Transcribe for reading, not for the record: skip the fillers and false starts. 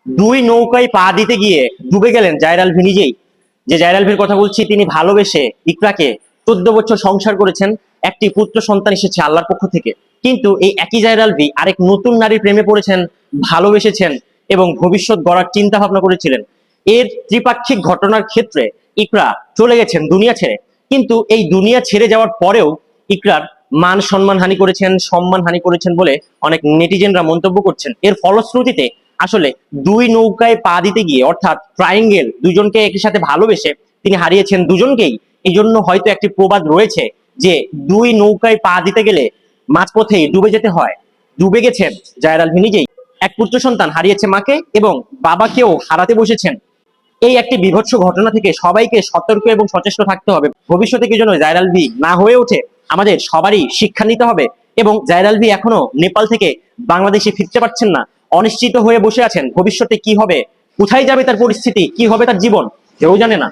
দুই নৌকায় পা দিতে গিয়ে ডুবে গেলেন জায়রাল ভি নিজেই। যে জায়রাল ভির কথা বলছি, তিনি ভালোবেসে ইকরাকে 14 বছর সংসার করেছেন, একটি পুত্র সন্তান এসেছে আল্লাহর পক্ষ থেকে। কিন্তু এই একই জায়রাল ভি আরেক নতুন নারীর প্রেমে পড়েছেন, ভালোবেসেছেন এবং ভবিষ্যৎ গড়ার চিন্তা ভাবনা করেছিলেন। এর ত্রিপাক্ষিক ঘটনার ক্ষেত্রে ইকরা চলে গেছেন দুনিয়া ছেড়ে। কিন্তু এই দুনিয়া ছেড়ে যাওয়ার পরেও ইকরার মান সম্মান হানি করেছেন, সম্মান হানি করেছেন বলে অনেক নেটিজেনরা মন্তব্য করছেন। এর ফলশ্রুতিতে আসলে দুই নৌকায় পা দিতে গিয়ে, অর্থাৎ ট্রায়াঙ্গেল, দুজনকে একই সাথে ভালোবেসে তিনি হারিয়েছেন দুজনকেই। এই জন্য হয়তো একটি প্রবাদ রয়েছে যে দুই নৌকায় পা দিতে গেলে মাঝপথেই ডুবে যেতে হয়। ডুবে গেছেন জায়রাল ভি নিজেই। এক পুত্র সন্তান হারিয়েছে মাকে এবং বাবাকেও হারাতে বসেছেন। এই একটি বিভৎস ঘটনা থেকে সবাইকে সতর্ক এবং সচেষ্ট থাকতে হবে। ভবিষ্যতে কি যেন জায়রাল ভি না হয়ে ওঠে, আমাদের সবারই শিক্ষা নিতে হবে। এবং জায়রাল ভি এখনো নেপাল থেকে বাংলাদেশে ফিরতে পারছেন না, অনিশ্চিত হয়ে বসে আছেন। ভবিষ্যতে কি হবে, কোথায় যাবে তার পরিস্থিতি, কি হবে তার জীবন, কেউ জানে না।